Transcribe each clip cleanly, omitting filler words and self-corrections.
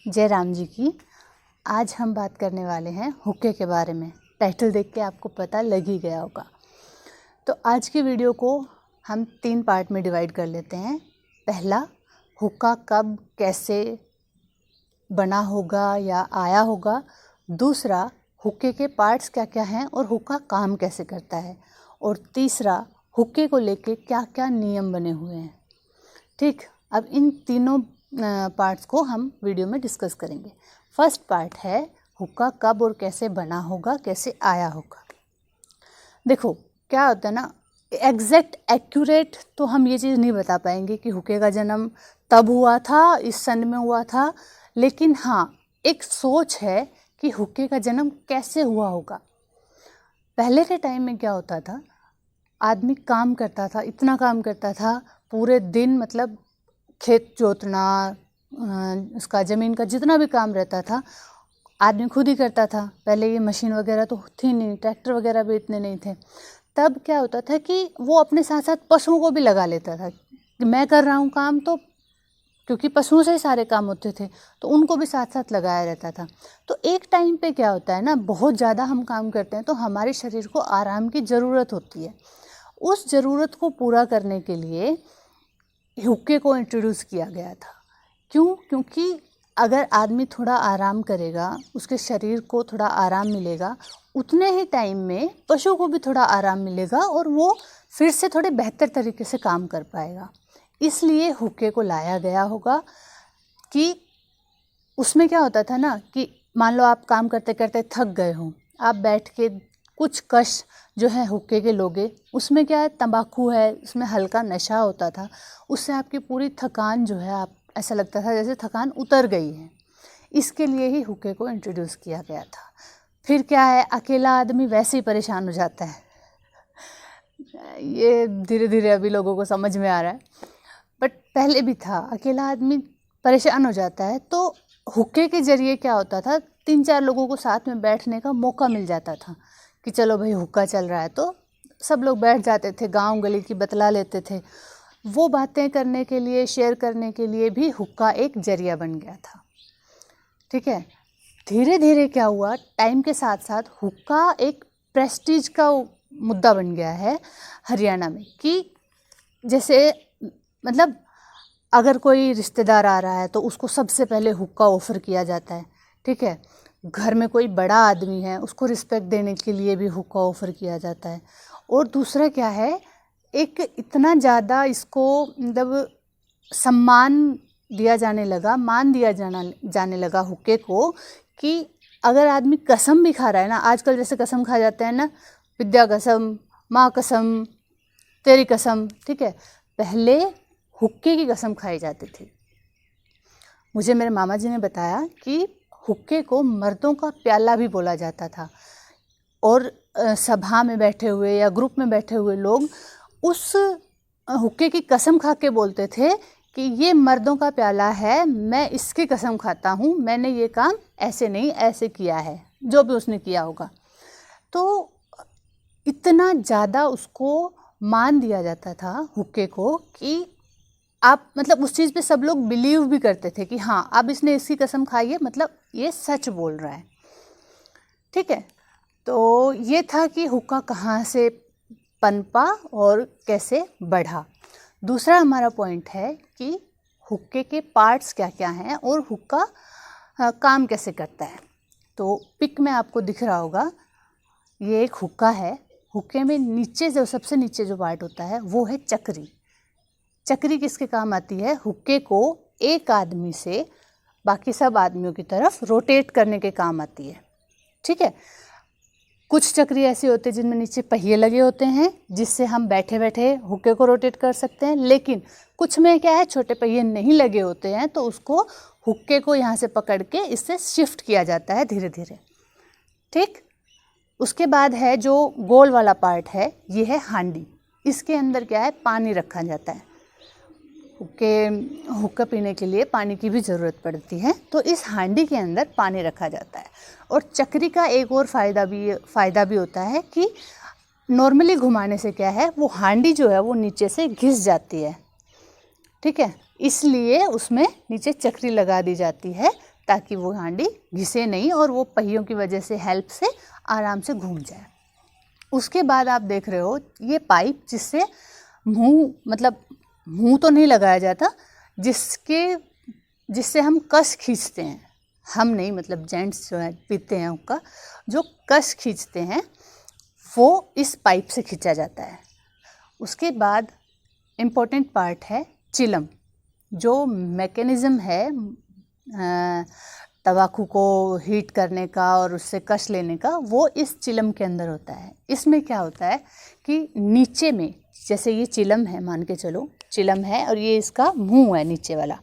जय राम जी की। आज हम बात करने वाले हैं हुक्के के बारे में। टाइटल देख के आपको पता लग ही गया होगा। तो आज की वीडियो को हम 3 पार्ट में डिवाइड कर लेते हैं। पहला, हुक्का कब कैसे बना होगा या आया होगा। दूसरा, हुक्के के पार्ट्स क्या क्या हैं और हुक्का काम कैसे करता है। और तीसरा, हुक्के को लेके क्या क्या नियम बने हुए हैं। ठीक, अब इन तीनों पार्ट्स को हम वीडियो में डिस्कस करेंगे। फर्स्ट पार्ट है हुक्का कब और कैसे बना होगा, कैसे आया होगा। देखो क्या होता है ना, एग्जैक्ट एक्यूरेट तो हम ये चीज़ नहीं बता पाएंगे कि हुक्के का जन्म तब हुआ था, इस सन में हुआ था, लेकिन हाँ एक सोच है कि हुक्के का जन्म कैसे हुआ होगा। पहले के टाइम में क्या होता था, आदमी काम करता था, इतना काम करता था पूरे दिन, मतलब खेत जोतना, उसका ज़मीन का जितना भी काम रहता था आदमी खुद ही करता था। पहले ये मशीन वगैरह तो थी नहीं, ट्रैक्टर वगैरह भी इतने नहीं थे। तब क्या होता था कि वो अपने साथ साथ पशुओं को भी लगा लेता था कि मैं कर रहा हूँ काम, तो क्योंकि पशुओं से ही सारे काम होते थे तो उनको भी साथ साथ लगाया रहता था। तो एक टाइम पे क्या होता है ना, बहुत ज़्यादा हम काम करते हैं तो हमारे शरीर को आराम की ज़रूरत होती है। उस ज़रूरत को पूरा करने के लिए हुक्के को इंट्रोड्यूस किया गया था। क्यों? क्योंकि अगर आदमी थोड़ा आराम करेगा, उसके शरीर को थोड़ा आराम मिलेगा, उतने ही टाइम में पशु को भी थोड़ा आराम मिलेगा और वो फिर से थोड़े बेहतर तरीके से काम कर पाएगा। इसलिए हुक्के को लाया गया होगा कि उसमें क्या होता था ना कि मान लो आप काम करते करते थक गए हो, आप बैठ के कुछ कश जो है हुक्के के लोगे, उसमें क्या है, तंबाकू है, उसमें हल्का नशा होता था, उससे आपकी पूरी थकान जो है, आप ऐसा लगता था जैसे थकान उतर गई है। इसके लिए ही हुक्के को इंट्रोड्यूस किया गया था। फिर क्या है, अकेला आदमी वैसे ही परेशान हो जाता है। ये धीरे धीरे अभी लोगों को समझ में आ रहा है, बट पहले भी था, अकेला आदमी परेशान हो जाता है। तो हुक्के के जरिए क्या होता था, 3-4 लोगों को साथ में बैठने का मौका मिल जाता था कि चलो भाई हुक्का चल रहा है, तो सब लोग बैठ जाते थे, गांव गली की बतला लेते थे। वो बातें करने के लिए, शेयर करने के लिए भी हुक्का एक जरिया बन गया था। ठीक है, धीरे धीरे क्या हुआ, टाइम के साथ साथ हुक्का एक प्रेस्टीज का मुद्दा बन गया है हरियाणा में। कि जैसे मतलब अगर कोई रिश्तेदार आ रहा है तो उसको सबसे पहले हुक्का ऑफ़र किया जाता है। ठीक है, घर में कोई बड़ा आदमी है उसको रिस्पेक्ट देने के लिए भी हुक्का ऑफ़र किया जाता है। और दूसरा क्या है, एक इतना ज़्यादा इसको मतलब सम्मान दिया जाने लगा, मान दिया जाने लगा हुक्के को, कि अगर आदमी कसम भी खा रहा है ना, आजकल जैसे कसम खा जाते हैं ना, विद्या कसम, माँ कसम, तेरी कसम। ठीक है, पहले हुक्के की कसम खाई जाती थी। मुझे मेरे मामा जी ने बताया कि हुक्के को मर्दों का प्याला भी बोला जाता था। और सभा में बैठे हुए या ग्रुप में बैठे हुए लोग उस हुक्के की कसम खा के बोलते थे कि ये मर्दों का प्याला है, मैं इसकी कसम खाता हूँ, मैंने ये काम ऐसे नहीं ऐसे किया है, जो भी उसने किया होगा। तो इतना ज़्यादा उसको मान दिया जाता था हुक्के को कि आप मतलब उस चीज़ पे सब लोग बिलीव भी करते थे कि हाँ अब इसने इसकी कसम खाई है, मतलब ये सच बोल रहा है। ठीक है, तो ये था कि हुक्का कहाँ से पनपा और कैसे बढ़ा। दूसरा हमारा पॉइंट है कि हुक्के के पार्ट्स क्या क्या हैं और हुक्का काम कैसे करता है। तो पिक में आपको दिख रहा होगा, ये एक हुक्का है। हुक्के में नीचे जो सबसे नीचे जो पार्ट होता है वो है चक्री। चक्री किसके काम आती है, हुक्के को एक आदमी से बाकी सब आदमियों की तरफ रोटेट करने के काम आती है। ठीक है, कुछ चक्री ऐसे होते हैं जिनमें नीचे पहिए लगे होते हैं, जिससे हम बैठे बैठे हुक्के को रोटेट कर सकते हैं। लेकिन कुछ में क्या है, छोटे पहिए नहीं लगे होते हैं, तो उसको हुक्के को यहाँ से पकड़ के इससे शिफ्ट किया जाता है धीरे धीरे। ठीक, उसके बाद है जो गोल वाला पार्ट है, ये है हांडी। इसके अंदर क्या है, पानी रखा जाता है। हुक्का पीने के लिए पानी की भी ज़रूरत पड़ती है, तो इस हांडी के अंदर पानी रखा जाता है। और चक्री का एक और फ़ायदा भी होता है कि नॉर्मली घुमाने से क्या है, वो हांडी जो है वो नीचे से घिस जाती है। ठीक है, इसलिए उसमें नीचे चक्री लगा दी जाती है ताकि वो हांडी घिसे नहीं और वो पहियों की वजह से हेल्प से आराम से घूम जाए। उसके बाद आप देख रहे हो ये पाइप जिससे मुंह तो नहीं लगाया जाता, जिससे हम कस खींचते हैं, हम नहीं मतलब जेंट्स जो है पीते हैं उनका जो कस खींचते हैं वो इस पाइप से खींचा जाता है। उसके बाद इम्पोर्टेंट पार्ट है चिलम, जो मैकेनिज़्म है तंबाकू को हीट करने का और उससे कश लेने का, वो इस चिलम के अंदर होता है। इसमें क्या होता है कि नीचे में जैसे ये चिलम है, मान के चलो चिलम है और ये इसका मुंह है नीचे वाला,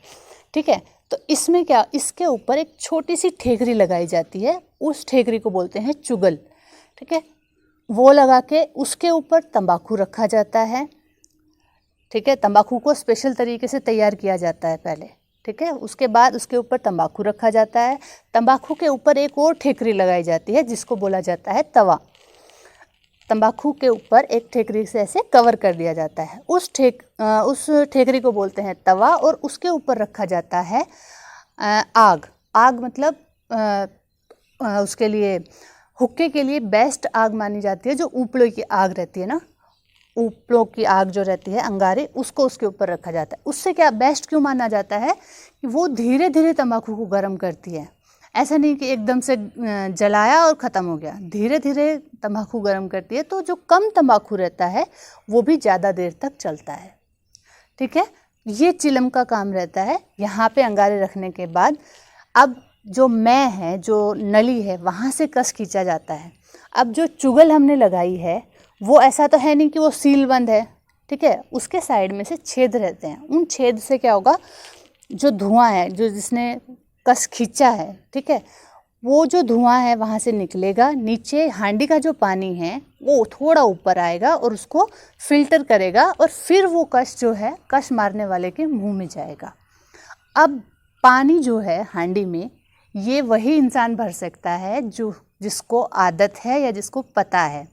ठीक है। तो इसमें क्या, इसके ऊपर एक छोटी सी ठेकरी लगाई जाती है, उस ठेकरी को बोलते हैं चुगल, ठीक है। वो लगा के उसके ऊपर तंबाकू रखा जाता है, ठीक है। तंबाकू को स्पेशल तरीके से तैयार किया जाता है पहले, ठीक है। उसके बाद उसके ऊपर तंबाकू रखा जाता है, तंबाकू के ऊपर एक और ठेकरी लगाई जाती है जिसको बोला जाता है तवा। तंबाकू के ऊपर एक ठेकरी से ऐसे कवर कर दिया जाता है, उस ठेकरी को बोलते हैं तवा। और उसके ऊपर रखा जाता है आग मतलब उसके लिए हुक्के के लिए बेस्ट आग मानी जाती है जो उपलों की आग रहती है ना, उपलों की आग जो रहती है अंगारे, उसको उसके ऊपर रखा जाता है। उससे क्या बेस्ट क्यों माना जाता है कि वो धीरे धीरे तंबाकू को गर्म करती है, ऐसा नहीं कि एकदम से जलाया और ख़त्म हो गया, धीरे धीरे तंबाकू गर्म करती है। तो जो कम तंबाकू रहता है वो भी ज़्यादा देर तक चलता है, ठीक है। ये चिलम का काम रहता है। यहाँ पे अंगारे रखने के बाद अब जो मैं है, जो नली है, वहाँ से कस खींचा जाता है। अब जो चुगल हमने लगाई है वो ऐसा तो है नहीं कि वो सील बंद है, ठीक है। उसके साइड में से छेद रहते हैं, उन छेद से क्या होगा, जो धुआं है, जो जिसने कस खींचा है, ठीक है, वो जो धुआं है वहाँ से निकलेगा, नीचे हांडी का जो पानी है वो थोड़ा ऊपर आएगा और उसको फिल्टर करेगा और फिर वो कस जो है कस मारने वाले के मुंह में जाएगा। अब पानी जो है हांडी में ये वही इंसान भर सकता है जिसको आदत है या जिसको पता है,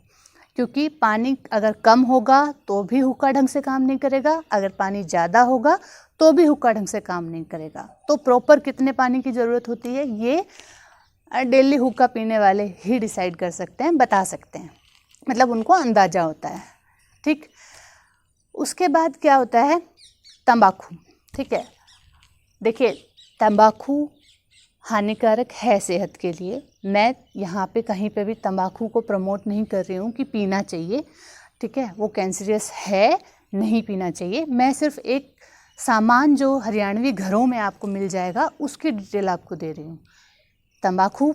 क्योंकि पानी अगर कम होगा तो भी हुक्का ढंग से काम नहीं करेगा, अगर पानी ज़्यादा होगा तो भी हुक्का ढंग से काम नहीं करेगा। तो प्रॉपर कितने पानी की ज़रूरत होती है ये डेली हुक्का पीने वाले ही डिसाइड कर सकते हैं, बता सकते हैं, मतलब उनको अंदाज़ा होता है, ठीक। उसके बाद क्या होता है तंबाकू, ठीक है। देखिए तंबाकू हानिकारक है सेहत के लिए। मैं यहाँ पे कहीं पे भी तंबाकू को प्रमोट नहीं कर रही हूँ कि पीना चाहिए, ठीक है, वो कैंसरियस है, नहीं पीना चाहिए। मैं सिर्फ एक सामान जो हरियाणवी घरों में आपको मिल जाएगा उसकी डिटेल आपको दे रही हूँ। तंबाकू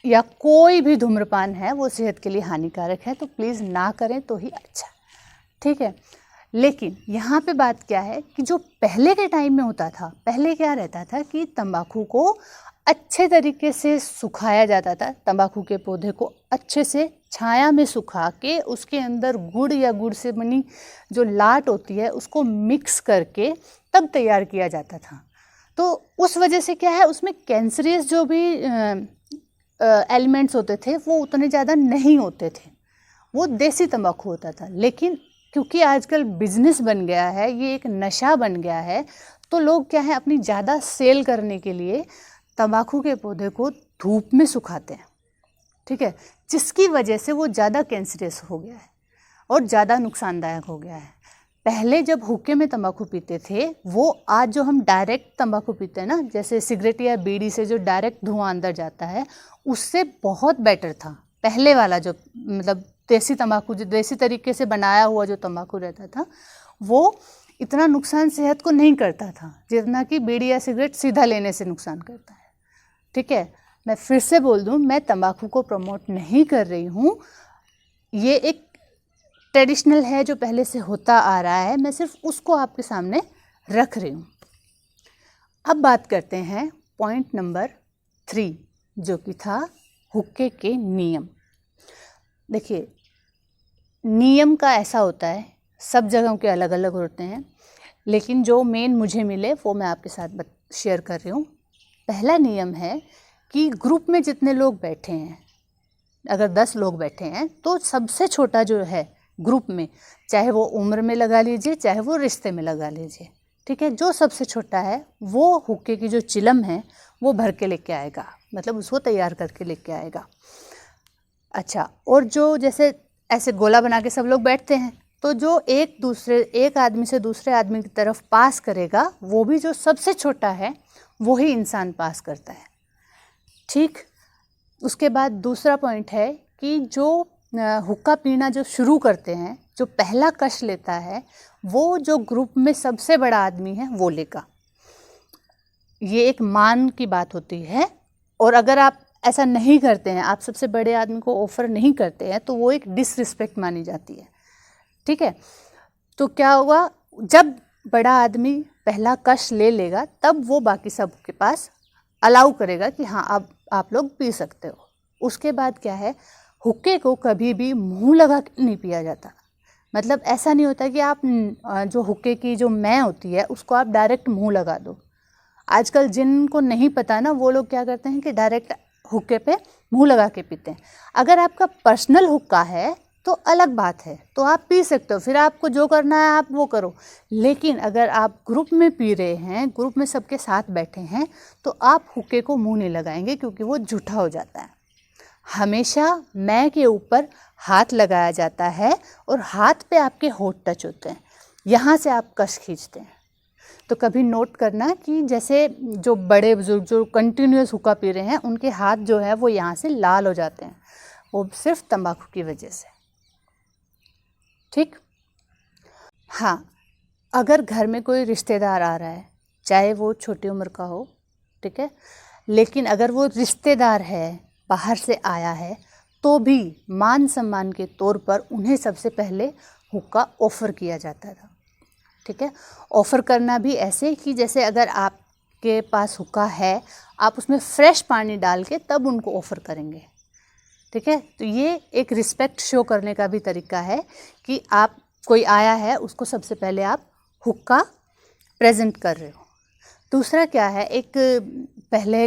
या कोई भी धूम्रपान है वो सेहत के लिए हानिकारक है, तो प्लीज़ ना करें तो ही अच्छा, ठीक है। लेकिन यहाँ पे बात क्या है कि जो पहले के टाइम में होता था, पहले क्या रहता था कि तंबाकू को अच्छे तरीके से सुखाया जाता था, तंबाकू के पौधे को अच्छे से छाया में सुखा के उसके अंदर गुड़ या गुड़ से बनी जो लाट होती है उसको मिक्स करके तब तैयार किया जाता था। तो उस वजह से क्या है, उसमें कैंसरियस जो भी एलिमेंट्स होते थे वो उतने ज़्यादा नहीं होते थे, वो देसी तंबाकू होता था। लेकिन क्योंकि आजकल बिजनेस बन गया है, ये एक नशा बन गया है, तो लोग क्या है अपनी ज़्यादा सेल करने के लिए तंबाकू के पौधे को धूप में सुखाते हैं, ठीक है, जिसकी वजह से वो ज़्यादा कैंसरियस हो गया है और ज़्यादा नुकसानदायक हो गया है। पहले जब हुक्के में तंबाकू पीते थे वो आज जो हम डायरेक्ट तंबाकू पीते हैं ना, जैसे सिगरेट या बीड़ी से जो डायरेक्ट धुआं अंदर जाता है, उससे बहुत बेटर था पहले वाला जो मतलब देसी तंबाकू, जो देसी तरीके से बनाया हुआ जो तंबाकू रहता था वो इतना नुकसान सेहत को नहीं करता था जितना कि बीड़ी या सिगरेट सीधा लेने से नुकसान करता है, ठीक है। मैं फिर से बोल दूं, मैं तंबाकू को प्रमोट नहीं कर रही हूँ, ये एक ट्रेडिशनल है जो पहले से होता आ रहा है, मैं सिर्फ उसको आपके सामने रख रही हूँ। अब बात करते हैं पॉइंट नंबर 3 जो कि था हुक्के के नियम। देखिए नियम का ऐसा होता है, सब जगहों के अलग अलग होते हैं, लेकिन जो मेन मुझे मिले वो मैं आपके साथ शेयर कर रही हूँ। पहला नियम है कि ग्रुप में जितने लोग बैठे हैं, अगर 10 लोग बैठे हैं तो सबसे छोटा जो है ग्रुप में, चाहे वो उम्र में लगा लीजिए चाहे वो रिश्ते में लगा लीजिए, ठीक है, जो सबसे छोटा है वो हुक्के की जो चिलम है वो भर के लेके आएगा, मतलब उसको तैयार करके लेके आएगा। अच्छा, और जो जैसे ऐसे गोला बना के सब लोग बैठते हैं, तो जो एक आदमी से दूसरे आदमी की तरफ पास करेगा, वो भी जो सबसे छोटा है वही इंसान पास करता है। ठीक। उसके बाद दूसरा पॉइंट है कि जो हुक्का पीना जो शुरू करते हैं, जो पहला कश लेता है, वो जो ग्रुप में सबसे बड़ा आदमी है वो लेगा। ये एक मान की बात होती है, और अगर आप ऐसा नहीं करते हैं, आप सबसे बड़े आदमी को ऑफ़र नहीं करते हैं, तो वो एक डिसरिस्पेक्ट मानी जाती है। ठीक है। तो क्या होगा, जब बड़ा आदमी पहला कश ले लेगा तब वो बाकी सब के पास अलाउ करेगा कि हाँ अब आप लोग पी सकते हो। उसके बाद क्या है, हुक्के को कभी भी मुंह लगा के नहीं पिया जाता। मतलब ऐसा नहीं होता कि आप जो हुक्के की जो मैं होती है उसको आप डायरेक्ट मुंह लगा दो। आजकल जिनको नहीं पता ना, वो लोग क्या करते हैं कि डायरेक्ट हुक्के पे मुंह लगा के पीते हैं। अगर आपका पर्सनल हुक्का है तो अलग बात है, तो आप पी सकते हो, फिर आपको जो करना है आप वो करो। लेकिन अगर आप ग्रुप में पी रहे हैं, ग्रुप में सबके साथ बैठे हैं, तो आप हुक्के को मुंह नहीं लगाएंगे, क्योंकि वो जूठा हो जाता है। हमेशा मैं के ऊपर हाथ लगाया जाता है और हाथ पे आपके होंठ टच होते हैं, यहाँ से आप कश खींचते हैं। तो कभी नोट करना कि जैसे जो बड़े बुजुर्ग जो कंटिन्यूस हुक्का पी रहे हैं, उनके हाथ जो है वो यहाँ से लाल हो जाते हैं, वो सिर्फ तंबाकू की वजह से। ठीक। हाँ, अगर घर में कोई रिश्तेदार आ रहा है, चाहे वो छोटी उम्र का हो, ठीक है, लेकिन अगर वो रिश्तेदार है, बाहर से आया है, तो भी मान सम्मान के तौर पर उन्हें सबसे पहले हुक्का ऑफ़र किया जाता था। ठीक है। ऑफ़र करना भी ऐसे कि जैसे अगर आपके पास हुक्का है, आप उसमें फ्रेश पानी डाल के तब उनको ऑफ़र करेंगे। ठीक है। तो ये एक रिस्पेक्ट शो करने का भी तरीका है कि आप कोई आया है उसको सबसे पहले आप हुक्का प्रेजेंट कर रहे हो। दूसरा क्या है, एक पहले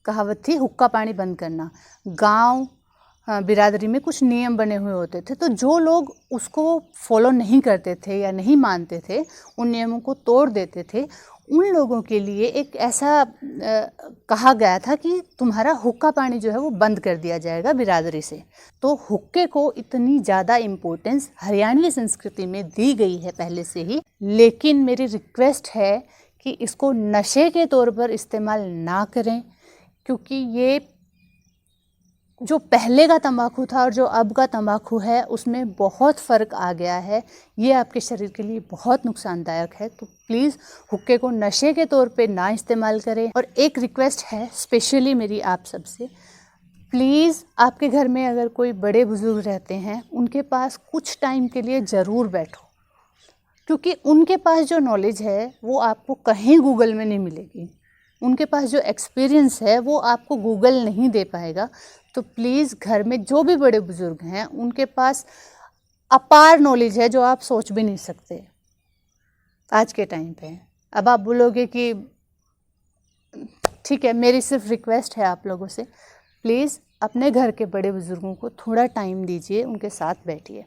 कहावत थी हुक्का पानी बंद करना। गांव बिरादरी में कुछ नियम बने हुए होते थे, तो जो लोग उसको फॉलो नहीं करते थे या नहीं मानते थे, उन नियमों को तोड़ देते थे, उन लोगों के लिए एक ऐसा कहा गया था कि तुम्हारा हुक्का पानी जो है वो बंद कर दिया जाएगा बिरादरी से। तो हुक्के को इतनी ज़्यादा इम्पोर्टेंस हरियाणवी संस्कृति में दी गई है पहले से ही। लेकिन मेरी रिक्वेस्ट है कि इसको नशे के तौर पर इस्तेमाल ना करें, क्योंकि ये जो पहले का तंबाकू था और जो अब का तंबाकू है उसमें बहुत फ़र्क आ गया है। ये आपके शरीर के लिए बहुत नुकसानदायक है। तो प्लीज़ हुक्के को नशे के तौर पे ना इस्तेमाल करें। और एक रिक्वेस्ट है स्पेशली मेरी आप सबसे, प्लीज़ आपके घर में अगर कोई बड़े बुजुर्ग रहते हैं, उनके पास कुछ टाइम के लिए ज़रूर बैठो, क्योंकि उनके पास जो नॉलेज है वो आपको कहीं गूगल में नहीं मिलेगी। उनके पास जो एक्सपीरियंस है वो आपको गूगल नहीं दे पाएगा। तो प्लीज़ घर में जो भी बड़े बुजुर्ग हैं, उनके पास अपार नॉलेज है जो आप सोच भी नहीं सकते आज के टाइम पे। अब आप बोलोगे कि ठीक है, मेरी सिर्फ रिक्वेस्ट है आप लोगों से, प्लीज़ अपने घर के बड़े बुजुर्गों को थोड़ा टाइम दीजिए, उनके साथ बैठिए।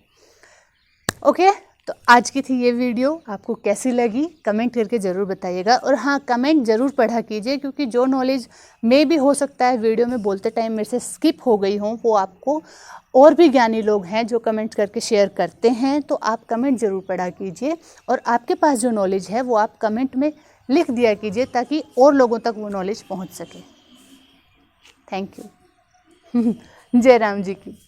ओके। तो आज की थी ये वीडियो, आपको कैसी लगी कमेंट करके ज़रूर बताइएगा। और हाँ, कमेंट ज़रूर पढ़ा कीजिए, क्योंकि जो नॉलेज में भी हो सकता है वीडियो में बोलते टाइम मेरे से स्किप हो गई हो, वो आपको और भी ज्ञानी लोग हैं जो कमेंट करके शेयर करते हैं। तो आप कमेंट ज़रूर पढ़ा कीजिए, और आपके पास जो नॉलेज है वो आप कमेंट में लिख दिया कीजिए, ताकि और लोगों तक वो नॉलेज पहुँच सके। Thank you. जय राम जी की।